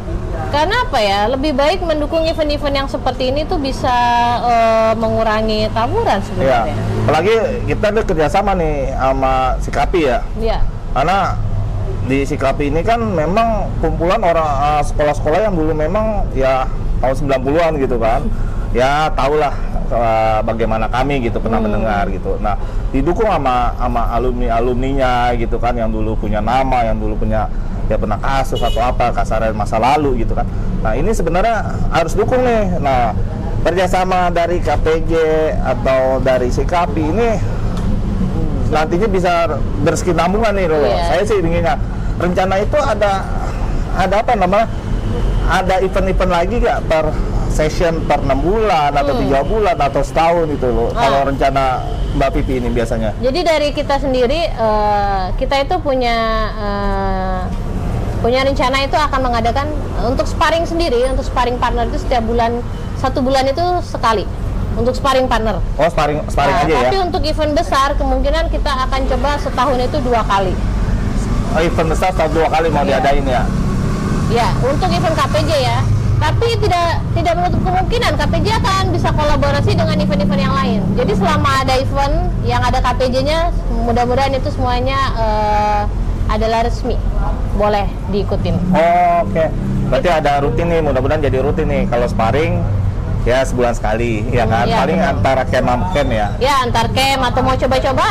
Karena apa ya, lebih baik mendukung event-event yang seperti ini tuh bisa mengurangi tawuran sebenarnya. Ya. Apalagi kita tuh kerjasama nih sama Sikapi ya. Iya. Karena di Sikapi ini kan memang kumpulan orang sekolah-sekolah yang dulu memang ya tahun 90-an gitu kan. Ya tahulah bagaimana kami gitu pernah mendengar gitu. Nah, didukung sama alumninya gitu kan yang dulu punya nama, yang dulu punya ya pernah kasus atau apa kasarnya masa lalu gitu kan. Nah, ini sebenarnya harus dukung nih. Nah, kerjasama dari KPJ atau dari Sikapi ini nantinya bisa berkesinambungan nih loh. Saya sih inginnya rencana itu ada apa namanya, ada event-event lagi nggak per session per 6 bulan atau 3 bulan atau setahun gitu loh. Kalau rencana Mbak Pipi ini biasanya. Jadi dari kita sendiri kita itu punya rencana itu akan mengadakan untuk sparring sendiri, untuk sparring partner itu setiap bulan, 1 bulan itu sekali untuk sparring partner. Oh sparring aja ya? Tapi untuk event besar kemungkinan kita akan coba setahun itu 2 kali. Oh, event besar setahun 2 kali mau diadain ya? Ya, untuk event KPJ ya. Tapi tidak menutup kemungkinan KPJ akan bisa kolaborasi dengan event-event yang lain. Jadi selama ada event yang ada KPJ-nya, mudah-mudahan itu semuanya adalah resmi, boleh diikutin. Oh, oke. Berarti ada rutin nih, mudah-mudahan jadi rutin nih. Kalau sparring ya sebulan sekali, ya kan? Iya, paling betul. antara camp ya? Ya, antar camp atau mau coba-coba.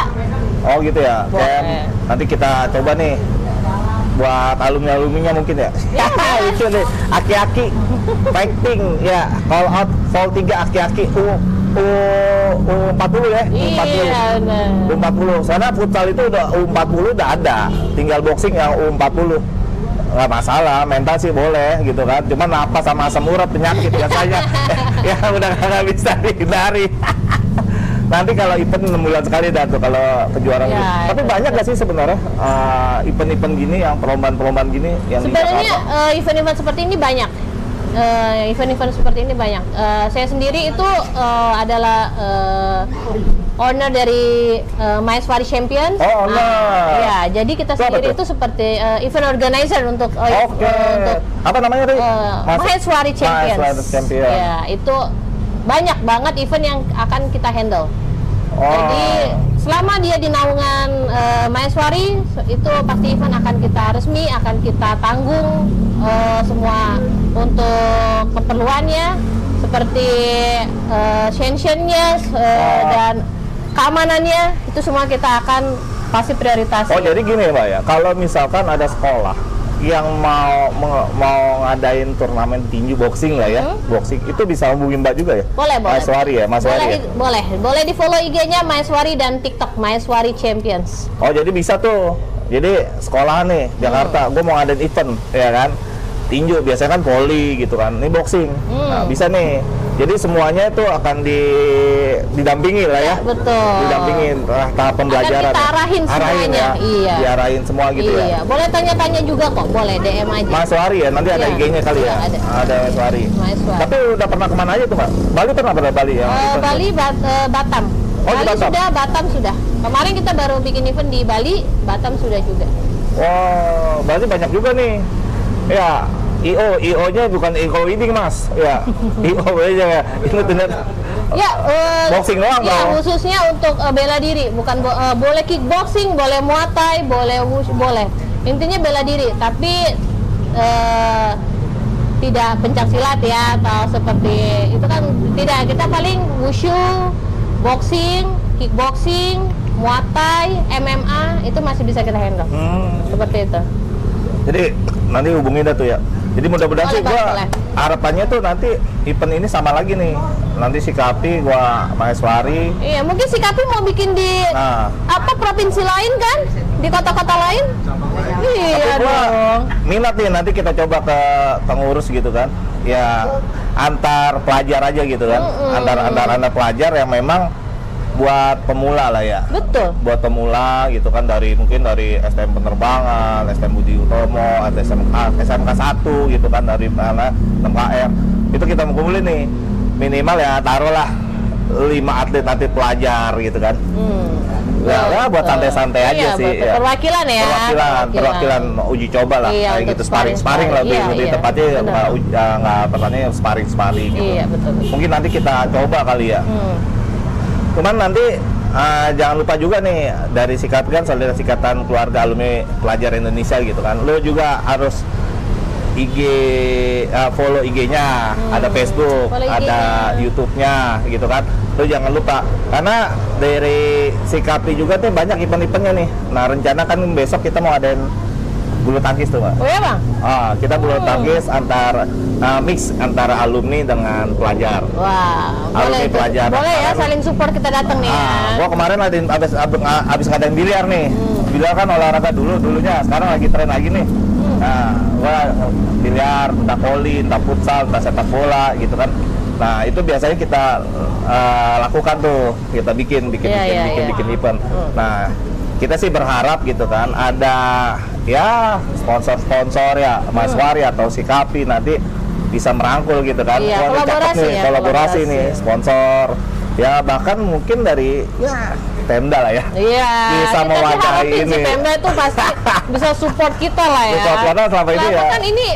Oh gitu ya, camp. Nanti kita coba nih buat alumni-alumninya mungkin ya. Itu nih, aki-aki fighting ya, call out fall 3 aki-aki U40 ya, Iya, benar. U40. Karena futsal itu udah U40 udah ada, tinggal boxing yang U40. Nggak masalah, mental sih boleh gitu kan. Cuma napas sama asam urat penyakit biasanya ya udah nggak bisa dihindari. Nanti kalau event 6 bulan sekali dah tuh kalau kejuaraan. Ya, Tapi itu banyak gak sih sebenarnya event-event gini yang perlombaan-perlombaan gini yang di Sebenarnya Jakarta? event-event seperti ini banyak. Event-event seperti ini banyak. Saya sendiri itu adalah owner dari Maheswari Champions. Oh, owner. Ya, jadi kita Itu apa sendiri tuh? itu seperti event organizer untuk Oke. untuk Apa namanya tadi? Maheswari Champions. Maheswari Champions. Ya, itu banyak banget event yang akan kita handle. Oh. Jadi selama dia di naungan Maheswari, itu pasti event akan kita resmi, akan kita tanggung semua untuk keperluannya, seperti sanctionnya dan keamanannya, itu semua kita akan pasti prioritas. Oh, jadi gini Mbak ya, kalau misalkan ada sekolah yang mau ngadain turnamen tinju boxing lah ya, boxing itu bisa hubungin Mbak juga ya? Boleh, boleh. Maheswari ya, Maheswari Boleh, ya? boleh di follow IG-nya Maheswari dan TikTok Maheswari Champions. Oh, jadi bisa tuh. Jadi sekolah nih Jakarta, gue mau ngadain event, ya kan? Tinju biasanya kan volley gitu kan, ini boxing. Nah, bisa nih. Jadi semuanya itu akan didampingi lah ya. Betul. Didampingin tahap pembelajaran. Akan kita arahin semuanya, ya. iya. Diarahin semua gitu Iya, ya. boleh tanya-tanya juga kok, boleh DM aja. Maheswari ya, nanti ada Iya, IG-nya kali ya. iya, ada. Ada Maheswari. Maheswari. Tapi udah pernah kemana aja tuh Mbak? Bali pernah Bali ya? Bali, Batam. Oh, di Bali Batam? sudah, Batam sudah. Kemarin kita baru bikin event di Bali, Batam sudah juga. Wow, berarti banyak juga nih. Ya, IO-nya bukan IO ini Mas. Ya, IO aja ya. Ini ternyata Ya, boxing doang ya, dong. khususnya untuk bela diri, bukan boleh kickboxing, boleh muay thai, boleh wushu, boleh. Intinya bela diri, tapi tidak pencaksilat ya, atau seperti itu kan tidak. Kita paling wushu, boxing, kickboxing, muay thai, MMA itu masih bisa kita handle. Seperti itu. Jadi nanti hubungin dah tuh ya. Jadi mudah-mudahan sih Boleh, gua boleh. harapannya tuh nanti event ini sama lagi nih. Nanti si Kapi, gua Maheswari. Iya, mungkin si Kapi mau bikin di Nah, apa provinsi lain kan? Di kota-kota lain? Iya tapi gua dong. minat nih nanti kita coba ke pengurus gitu kan. Ya antar pelajar aja gitu kan. Antar pelajar yang memang buat pemula lah ya. Betul. Buat pemula gitu kan, mungkin dari STM penerbangan, STM Budi Utomo, atau SMK 1 gitu kan, dari mana MKR. Itu kita mau kumpulin nih. Minimal ya taruhlah 5 atlet pelajar gitu kan. Ya, buat santai-santai aja Iya, sih. Ya. Perwakilan ya. Perwakilan uji coba lah, Iya, kayak untuk gitu, sparring lah iya, lebih iya, tepatnya benar. nggak pertanyaan sparring gitu. Iya, betul. Mungkin nanti kita coba kali ya. Cuman nanti jangan lupa juga nih, dari Sikap kan Solidaritas Ikatan Keluarga Alumni Pelajar Indonesia gitu kan, lo juga harus IG, follow IG-nya, ada Facebook, Follow ada IG-nya. YouTube-nya gitu kan. Lo jangan lupa, karena dari Sikapi juga tuh banyak event-eventnya nih. Nah, rencana kan besok kita mau adain bulu tangkis tuh Mbak. Oh ya bang? Kita bulu tangkis mix antara alumni dengan pelajar. Wah, Alumni boleh. pelajar. Boleh ya, Kemarin- saling support kita datang nih ya. Gua kemarin abis ngadain biliar nih. Biliar kan olahraga dulunya, sekarang lagi tren lagi nih. Nah, gua biliar, entah voli, entah futsal, entah sepak bola gitu kan. Nah, itu biasanya kita lakukan tuh, kita bikin Iya. event. Nah, kita sih berharap gitu kan ada ya sponsor ya Maheswari atau Sikapi nanti bisa merangkul gitu kan. Iya, Wah, ini cakep kolaborasi nih, ya, kolaborasi nih, kolaborasi. sponsor ya, bahkan mungkin dari Pemda lah ya. Iya. Bisa kita mewadahi harapin si ini. Pemda itu pasti bisa support kita lah ya. Support karena selama ini Karena ya. kan ini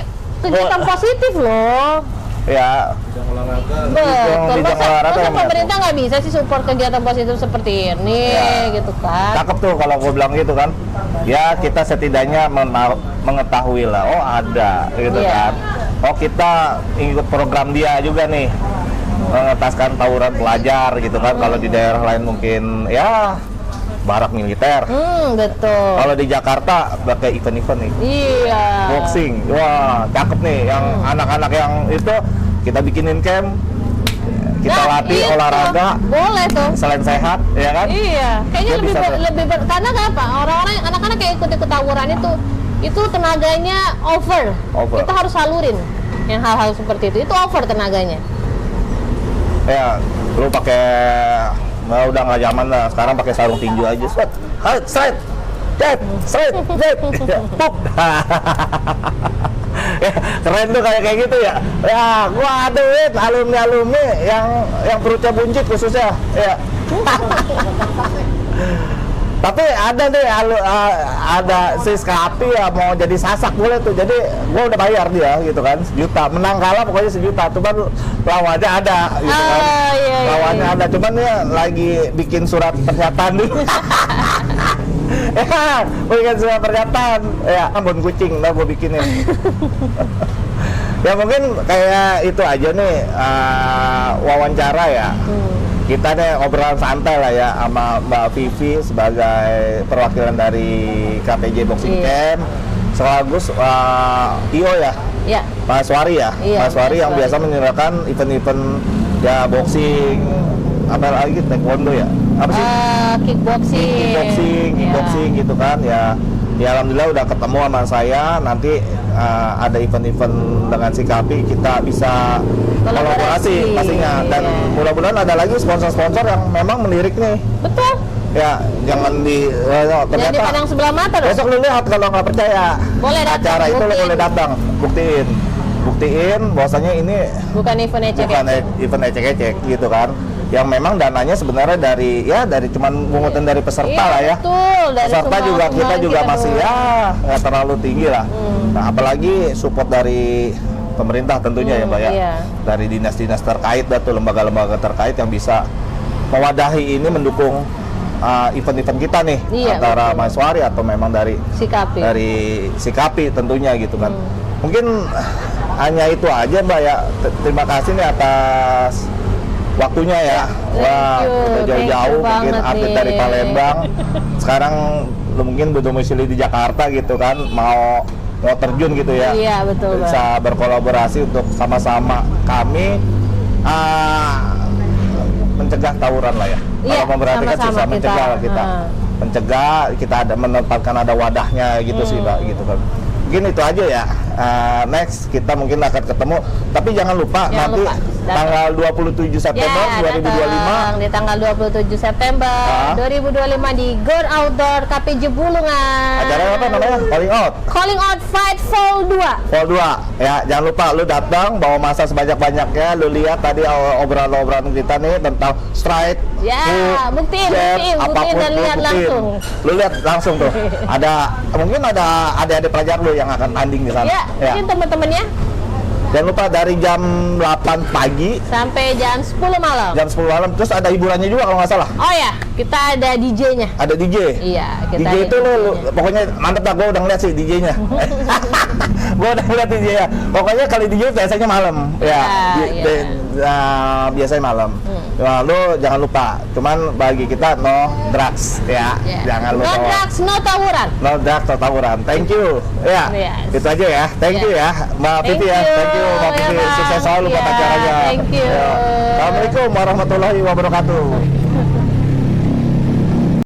kegiatan positif loh. Ya, Bidang olahraga. Betul. bidang olahraga Masa yang pemerintah nggak bisa sih support kegiatan positif seperti ini, Ya. gitu kan? cakep tuh kalau gue bilang gitu kan. Ya, kita setidaknya mengetahui lah, oh ada gitu Iya. kan. Oh, kita ikut program dia juga nih, mengentaskan tawuran pelajar gitu kan. Kalau di daerah lain mungkin ya barak militer. Betul. Kalau di Jakarta pakai event-event nih. Iya. Boxing, wah cakep nih. Yang anak-anak yang itu kita bikinin camp, kita Nah, latih itu. olahraga. Boleh tuh. Selain sehat, ya kan? Iya, kayaknya Dia bisa karena apa? Orang-orang anak-anak kayak ikut-ikut tawuran itu tenaganya over. Over. Kita harus salurin yang hal-hal seperti itu. Itu over tenaganya. Ya, lu pakai udah nggak zaman lah. Sekarang pakai sarung tinju aja. Set, straight, straight, puk. Ya, keren tuh kayak gitu ya. Ya, gua ada alumni yang perutnya buncit khususnya. Ya. Tapi ada deh ada si Skapi ya mau jadi sasak boleh tuh. Jadi gua udah bayar dia gitu kan, 1 juta. Menang kalah pokoknya 1 juta. Cuman lawannya ada gitu kan. Iya, Lawannya ada, cuman dia lagi bikin surat pernyataan dulu. Ya, bikin surat pernyataan. Ya, ambon kucing lah gua bikinin. Ya mungkin kayak itu aja nih wawancara ya. Kita nih obrolan santai lah ya sama Mbak Vivi sebagai perwakilan dari KPJ Boxing Iya. Camp, sekaligus IO ya, Ya. Mas Wari ya, Iya, Mas Wari Mas yang Wari. biasa menyelenggarakan event-event ya boxing, apa lagi taekwondo ya, apa sih? Kickboxing. Kickboxing Ya. gitu kan ya. Ya alhamdulillah udah ketemu sama saya. Nanti ada event-event dengan si Kapi, kita bisa kolaborasi pastinya. Dan Iya. mudah-mudahan ada lagi sponsor-sponsor yang memang melirik nih. Betul. Ya jangan Jangan ternyata dipandang sebelah mata dong. besok lu lihat kalau nggak percaya. Boleh datang, Acara itu lu buktiin. boleh datang, buktiin bahwasanya ini Bukan event bukan ecek-ecek. event ecek-ecek gitu kan. Yang memang dananya sebenarnya dari cuman pungutan dari peserta Iya, lah ya. betul. Dari Peserta semua juga kita sumbangan juga kita masih tuh. ya nggak terlalu tinggi lah. Nah, apalagi support dari pemerintah tentunya ya, Mbak ya. Iya. Dari dinas-dinas terkait atau lembaga-lembaga terkait yang bisa mewadahi ini mendukung event-event kita nih, Iya, antara betul. Mas Wari atau memang dari Sikapi. Sikapi tentunya gitu kan. Mungkin hanya itu aja Mbak ya. Terima kasih nih atas waktunya ya. Wah, you. udah Thank jauh-jauh you mungkin banget update nih. dari Palembang. Sekarang lu mungkin berdomisili di Jakarta gitu kan, mau terjun gitu ya. Iya, betul, Bang. Bisa berkolaborasi untuk sama-sama kami mencegah tawuran lah ya. Iya, Kalau memperhatikan sama-sama susah mencegah kita, lah kita. Mencegah, kita ada menempatkan ada wadahnya gitu sih Mbak gitu kan. Mungkin itu aja ya. Next kita mungkin akan ketemu, tapi jangan lupa Jangan nanti lupa, datang. tanggal 27 September Ya, 2025 datang di tanggal 27 September 2025 di Gor Outdoor KPJ Bulungan. acara apa namanya? Calling Out Fight Vol 2. Vol 2 ya, jangan lupa lu datang bawa masa sebanyak-banyaknya. Lu lihat tadi obrolan kita nih tentang strike, Ya, hook, buktiin jab, apapun dan lu lihat buktiin. langsung. Lu lihat langsung tuh. Mungkin ada adik-adik pelajar lu yang akan tanding di sana. Ya, mungkin teman-temannya Jangan lupa dari jam 8 pagi sampai jam 10 malam. jam 10 malam, terus ada hiburannya juga kalau nggak salah. Oh ya, kita ada DJ-nya. Ada DJ. Iya, kita DJ ada itu lu DJ-nya. pokoknya mantep lah, gue udah ngeliat sih DJ-nya. Gue udah ngeliat DJ-nya. Pokoknya kali DJ biasanya malam. Iya. Biasanya malam. Nah, lu jangan lupa. Cuman bagi kita no drugs ya. Ya. Jangan No lupa. drugs, no tawuran. No drugs, no tawuran. Thank you. Ya. Yes. Itu aja ya. Thank you ya, Mbak Vivi ya. Thank you Mbak ya, Vivi. Bang. Sukses selalu buat Ya, acaranya. thank you. Ya. Assalamualaikum warahmatullahi wabarakatuh.